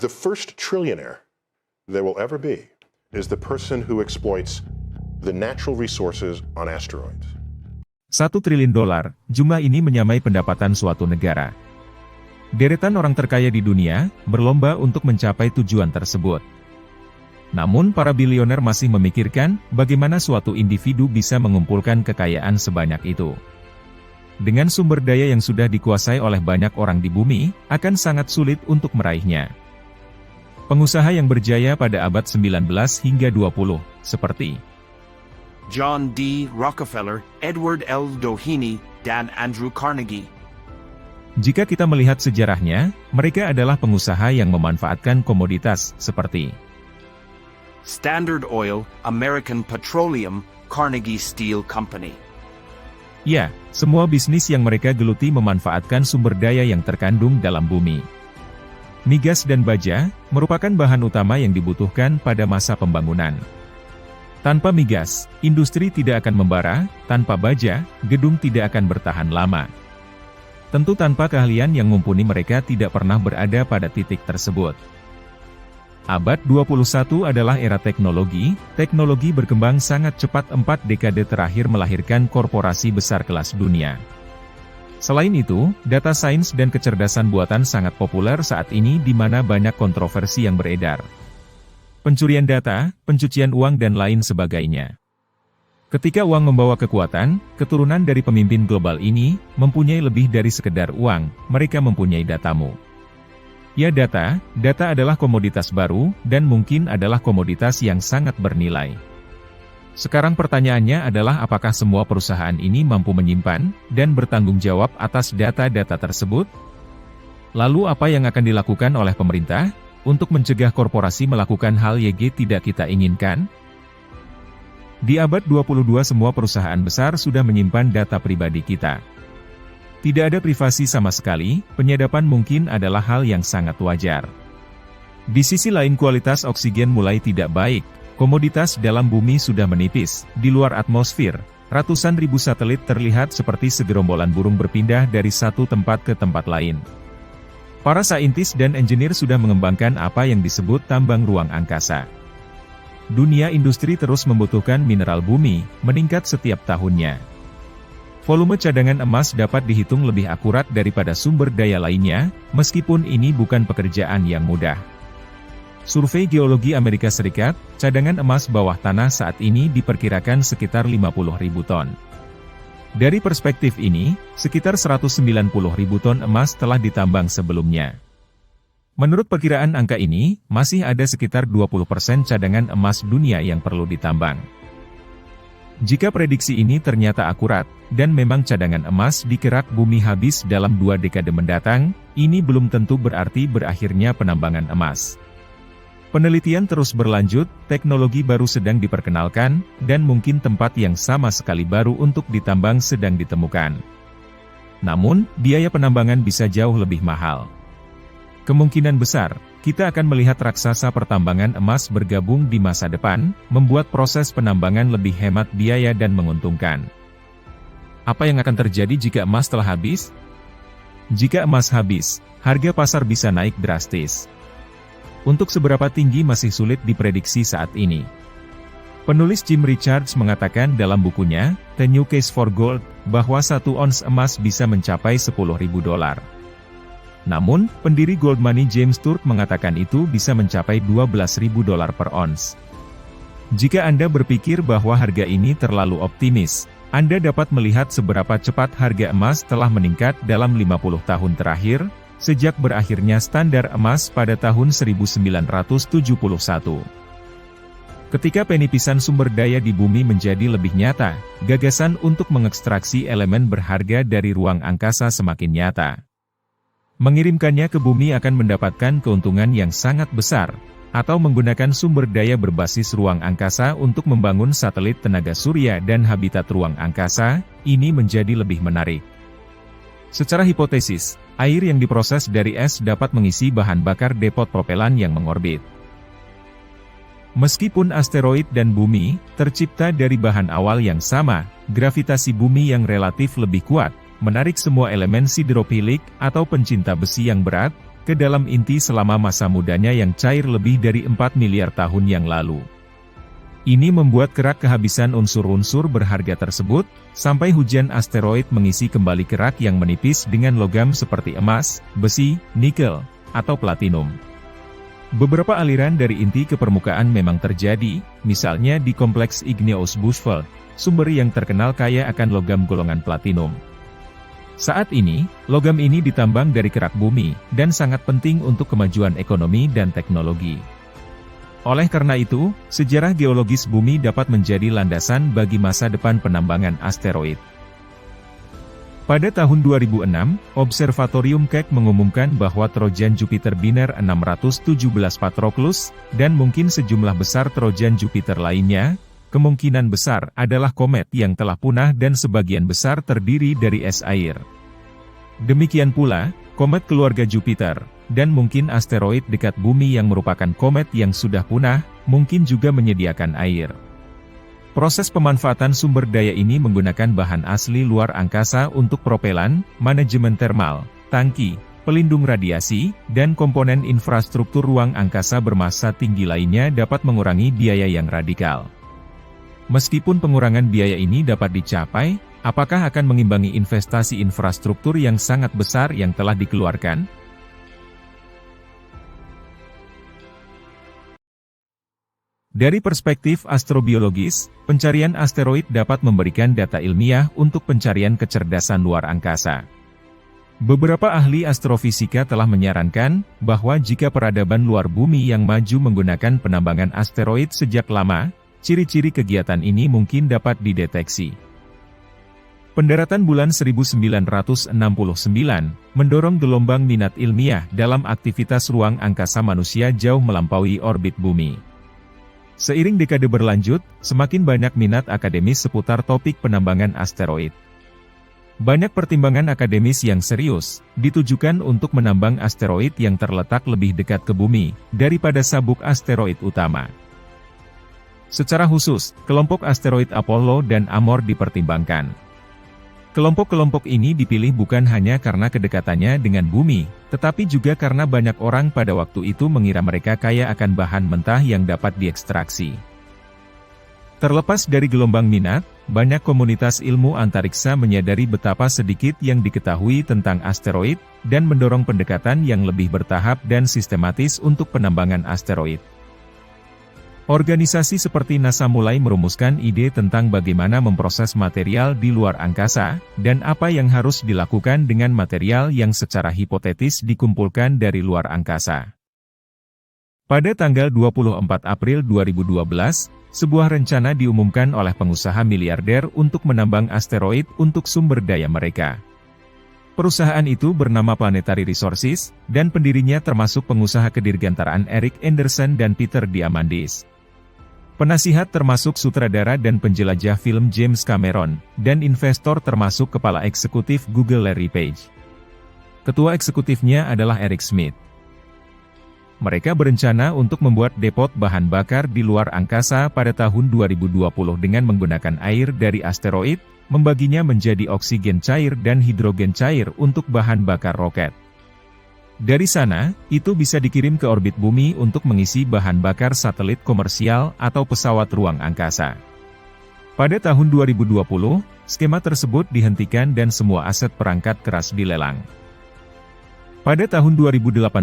The first trillionaire there will ever be is the person who exploits the natural resources on asteroids. $1 triliun, jumlah ini menyamai pendapatan suatu negara. Deretan orang terkaya di dunia berlomba untuk mencapai tujuan tersebut. Namun para bilioner masih memikirkan bagaimana suatu individu bisa mengumpulkan kekayaan sebanyak itu. Dengan sumber daya yang sudah dikuasai oleh banyak orang di bumi, akan sangat sulit untuk meraihnya. Pengusaha yang berjaya pada abad 19 hingga 20, seperti John D. Rockefeller, Edward L. Doheny, dan Andrew Carnegie. Jika kita melihat sejarahnya, mereka adalah pengusaha yang memanfaatkan komoditas seperti Standard Oil, American Petroleum, Carnegie Steel Company. Ya, semua bisnis yang mereka geluti memanfaatkan sumber daya yang terkandung dalam bumi. Migas dan baja merupakan bahan utama yang dibutuhkan pada masa pembangunan. Tanpa migas, industri tidak akan membara, tanpa baja, gedung tidak akan bertahan lama. Tentu tanpa keahlian yang mumpuni mereka tidak pernah berada pada titik tersebut. Abad 21 adalah era teknologi berkembang sangat cepat. 4 dekade terakhir melahirkan korporasi besar kelas dunia. Selain itu, data sains dan kecerdasan buatan sangat populer saat ini di mana banyak kontroversi yang beredar. Pencurian data, pencucian uang dan lain sebagainya. Ketika uang membawa kekuatan, keturunan dari pemimpin global ini mempunyai lebih dari sekedar uang, mereka mempunyai datamu. Ya, data adalah komoditas baru, dan mungkin adalah komoditas yang sangat bernilai. Sekarang pertanyaannya adalah apakah semua perusahaan ini mampu menyimpan dan bertanggung jawab atas data-data tersebut? Lalu apa yang akan dilakukan oleh pemerintah untuk mencegah korporasi melakukan hal yang tidak kita inginkan? Di abad 22 semua perusahaan besar sudah menyimpan data pribadi kita. Tidak ada privasi sama sekali, penyadapan mungkin adalah hal yang sangat wajar. Di sisi lain kualitas oksigen mulai tidak baik, komoditas dalam bumi sudah menipis, di luar atmosfer, ratusan ribu satelit terlihat seperti segerombolan burung berpindah dari satu tempat ke tempat lain. Para saintis dan engineer sudah mengembangkan apa yang disebut tambang ruang angkasa. Dunia industri terus membutuhkan mineral bumi, meningkat setiap tahunnya. Volume cadangan emas dapat dihitung lebih akurat daripada sumber daya lainnya, meskipun ini bukan pekerjaan yang mudah. Survei Geologi Amerika Serikat, cadangan emas bawah tanah saat ini diperkirakan sekitar 50.000 ton. Dari perspektif ini, sekitar 190.000 ton emas telah ditambang sebelumnya. Menurut perkiraan angka ini, masih ada sekitar 20% cadangan emas dunia yang perlu ditambang. Jika prediksi ini ternyata akurat, dan memang cadangan emas di kerak bumi habis dalam 2 dekade mendatang, ini belum tentu berarti berakhirnya penambangan emas. Penelitian terus berlanjut, teknologi baru sedang diperkenalkan, dan mungkin tempat yang sama sekali baru untuk ditambang sedang ditemukan. Namun, biaya penambangan bisa jauh lebih mahal. Kemungkinan besar, kita akan melihat raksasa pertambangan emas bergabung di masa depan, membuat proses penambangan lebih hemat biaya dan menguntungkan. Apa yang akan terjadi jika emas telah habis? Jika emas habis, harga pasar bisa naik drastis. Untuk seberapa tinggi masih sulit diprediksi saat ini. Penulis Jim Richards mengatakan dalam bukunya, The New Case for Gold, bahwa 1 ons emas bisa mencapai $10.000. Namun, pendiri Gold Money James Turk mengatakan itu bisa mencapai $12.000 per ons. Jika Anda berpikir bahwa harga ini terlalu optimis, Anda dapat melihat seberapa cepat harga emas telah meningkat dalam 50 tahun terakhir, sejak berakhirnya standar emas pada tahun 1971. Ketika penipisan sumber daya di bumi menjadi lebih nyata, gagasan untuk mengekstraksi elemen berharga dari ruang angkasa semakin nyata. Mengirimkannya ke bumi akan mendapatkan keuntungan yang sangat besar, atau menggunakan sumber daya berbasis ruang angkasa untuk membangun satelit tenaga surya dan habitat ruang angkasa, ini menjadi lebih menarik. Secara hipotesis, air yang diproses dari es dapat mengisi bahan bakar depot propelan yang mengorbit. Meskipun asteroid dan bumi tercipta dari bahan awal yang sama, gravitasi bumi yang relatif lebih kuat, menarik semua elemen sideropilik atau pencinta besi yang berat, ke dalam inti selama masa mudanya yang cair lebih dari 4 miliar tahun yang lalu. Ini membuat kerak kehabisan unsur-unsur berharga tersebut, sampai hujan asteroid mengisi kembali kerak yang menipis dengan logam seperti emas, besi, nikel, atau platinum. Beberapa aliran dari inti ke permukaan memang terjadi, misalnya di kompleks Igneous Bushveld, sumber yang terkenal kaya akan logam golongan platinum. Saat ini, logam ini ditambang dari kerak bumi, dan sangat penting untuk kemajuan ekonomi dan teknologi. Oleh karena itu, sejarah geologis bumi dapat menjadi landasan bagi masa depan penambangan asteroid. Pada tahun 2006, Observatorium Keck mengumumkan bahwa Trojan Jupiter Biner 617 Patroclus, dan mungkin sejumlah besar Trojan Jupiter lainnya, kemungkinan besar adalah komet yang telah punah dan sebagian besar terdiri dari es air. Demikian pula, komet keluarga Jupiter, dan mungkin asteroid dekat bumi yang merupakan komet yang sudah punah, mungkin juga menyediakan air. Proses pemanfaatan sumber daya ini menggunakan bahan asli luar angkasa untuk propelan, manajemen termal, tangki, pelindung radiasi, dan komponen infrastruktur ruang angkasa bermassa tinggi lainnya dapat mengurangi biaya yang radikal. Meskipun pengurangan biaya ini dapat dicapai, apakah akan mengimbangi investasi infrastruktur yang sangat besar yang telah dikeluarkan? Dari perspektif astrobiologis, pencarian asteroid dapat memberikan data ilmiah untuk pencarian kecerdasan luar angkasa. Beberapa ahli astrofisika telah menyarankan bahwa jika peradaban luar bumi yang maju menggunakan penambangan asteroid sejak lama, ciri-ciri kegiatan ini mungkin dapat dideteksi. Pendaratan bulan 1969 mendorong gelombang minat ilmiah dalam aktivitas ruang angkasa manusia jauh melampaui orbit bumi. Seiring dekade berlanjut, semakin banyak minat akademis seputar topik penambangan asteroid. Banyak pertimbangan akademis yang serius ditujukan untuk menambang asteroid yang terletak lebih dekat ke bumi daripada sabuk asteroid utama. Secara khusus, kelompok asteroid Apollo dan Amor dipertimbangkan. Kelompok-kelompok ini dipilih bukan hanya karena kedekatannya dengan bumi, tetapi juga karena banyak orang pada waktu itu mengira mereka kaya akan bahan mentah yang dapat diekstraksi. Terlepas dari gelombang minat, banyak komunitas ilmu antariksa menyadari betapa sedikit yang diketahui tentang asteroid, dan mendorong pendekatan yang lebih bertahap dan sistematis untuk penambangan asteroid. Organisasi seperti NASA mulai merumuskan ide tentang bagaimana memproses material di luar angkasa, dan apa yang harus dilakukan dengan material yang secara hipotetis dikumpulkan dari luar angkasa. Pada tanggal 24 April 2012, sebuah rencana diumumkan oleh pengusaha miliarder untuk menambang asteroid untuk sumber daya mereka. Perusahaan itu bernama Planetary Resources, dan pendirinya termasuk pengusaha kedirgantaraan Eric Anderson dan Peter Diamandis. Penasihat termasuk sutradara dan penjelajah film James Cameron, dan investor termasuk kepala eksekutif Google Larry Page. Ketua eksekutifnya adalah Eric Schmidt. Mereka berencana untuk membuat depot bahan bakar di luar angkasa pada tahun 2020 dengan menggunakan air dari asteroid, membaginya menjadi oksigen cair dan hidrogen cair untuk bahan bakar roket. Dari sana, itu bisa dikirim ke orbit bumi untuk mengisi bahan bakar satelit komersial atau pesawat ruang angkasa. Pada tahun 2020, skema tersebut dihentikan dan semua aset perangkat keras dilelang. Pada tahun 2018,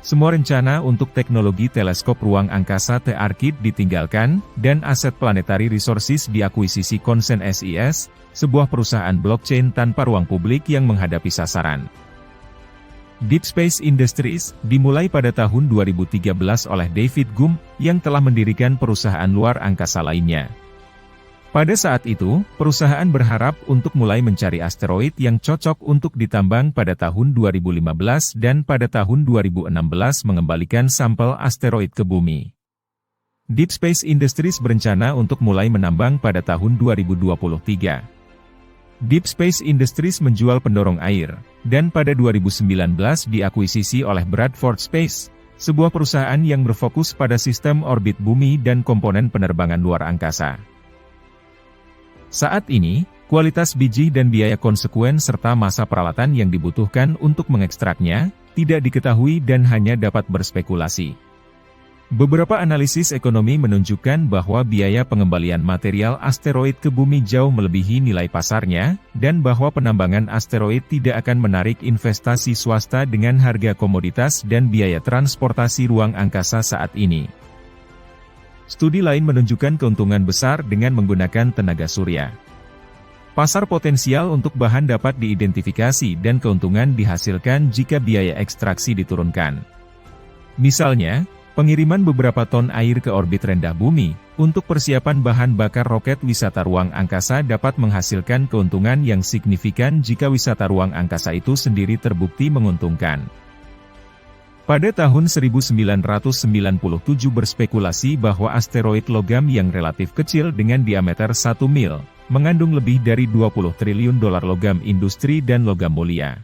semua rencana untuk teknologi teleskop ruang angkasa TRKID ditinggalkan, dan aset Planetary Resources diakuisisi Consent SIS, sebuah perusahaan blockchain tanpa ruang publik yang menghadapi sasaran. Deep Space Industries dimulai pada tahun 2013 oleh David Gump, yang telah mendirikan perusahaan luar angkasa lainnya. Pada saat itu, perusahaan berharap untuk mulai mencari asteroid yang cocok untuk ditambang pada tahun 2015 dan pada tahun 2016 mengembalikan sampel asteroid ke bumi. Deep Space Industries berencana untuk mulai menambang pada tahun 2023. Deep Space Industries menjual pendorong air, dan pada 2019 diakuisisi oleh Bradford Space, sebuah perusahaan yang berfokus pada sistem orbit bumi dan komponen penerbangan luar angkasa. Saat ini, kualitas biji dan biaya konsekuen serta masa peralatan yang dibutuhkan untuk mengekstraknya, tidak diketahui dan hanya dapat berspekulasi. Beberapa analisis ekonomi menunjukkan bahwa biaya pengembalian material asteroid ke bumi jauh melebihi nilai pasarnya, dan bahwa penambangan asteroid tidak akan menarik investasi swasta dengan harga komoditas dan biaya transportasi ruang angkasa saat ini. Studi lain menunjukkan keuntungan besar dengan menggunakan tenaga surya. Pasar potensial untuk bahan dapat diidentifikasi dan keuntungan dihasilkan jika biaya ekstraksi diturunkan. Misalnya, pengiriman beberapa ton air ke orbit rendah bumi, untuk persiapan bahan bakar roket wisata ruang angkasa dapat menghasilkan keuntungan yang signifikan jika wisata ruang angkasa itu sendiri terbukti menguntungkan. Pada tahun 1997 berspekulasi bahwa asteroid logam yang relatif kecil dengan diameter 1 mil, mengandung lebih dari 20 triliun dolar logam industri dan logam mulia.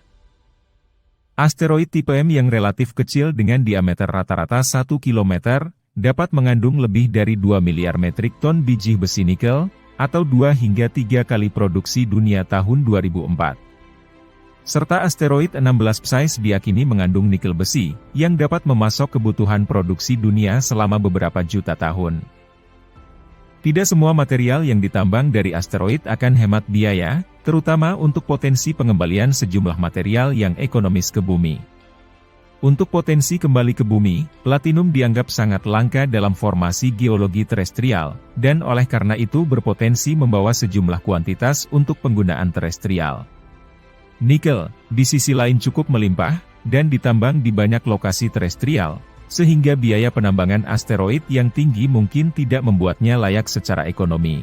Asteroid tipe M yang relatif kecil dengan diameter rata-rata 1 km, dapat mengandung lebih dari 2 miliar metrik ton biji besi nikel, atau 2 hingga 3 kali produksi dunia tahun 2004. Serta asteroid 16 Psice diyakini mengandung nikel besi, yang dapat memasok kebutuhan produksi dunia selama beberapa juta tahun. Tidak semua material yang ditambang dari asteroid akan hemat biaya, terutama untuk potensi pengembalian sejumlah material yang ekonomis ke bumi. Untuk potensi kembali ke bumi, platinum dianggap sangat langka dalam formasi geologi terestrial, dan oleh karena itu berpotensi membawa sejumlah kuantitas untuk penggunaan terestrial. Nikel, di sisi lain cukup melimpah, dan ditambang di banyak lokasi terestrial, sehingga biaya penambangan asteroid yang tinggi mungkin tidak membuatnya layak secara ekonomi.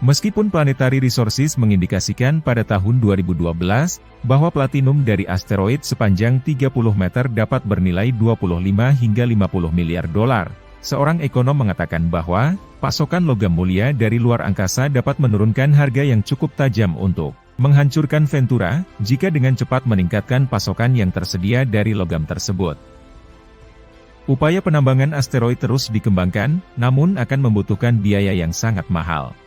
Meskipun Planetary Resources mengindikasikan pada tahun 2012, bahwa platinum dari asteroid sepanjang 30 meter dapat bernilai 25 hingga 50 miliar dolar, seorang ekonom mengatakan bahwa, pasokan logam mulia dari luar angkasa dapat menurunkan harga yang cukup tajam untuk menghancurkan Ventura, jika dengan cepat meningkatkan pasokan yang tersedia dari logam tersebut. Upaya penambangan asteroid terus dikembangkan, namun akan membutuhkan biaya yang sangat mahal.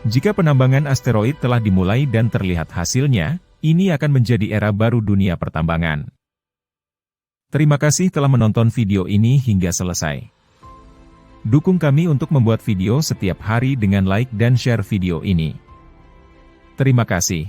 Jika penambangan asteroid telah dimulai dan terlihat hasilnya, ini akan menjadi era baru dunia pertambangan. Terima kasih telah menonton video ini hingga selesai. Dukung kami untuk membuat video setiap hari dengan like dan share video ini. Terima kasih.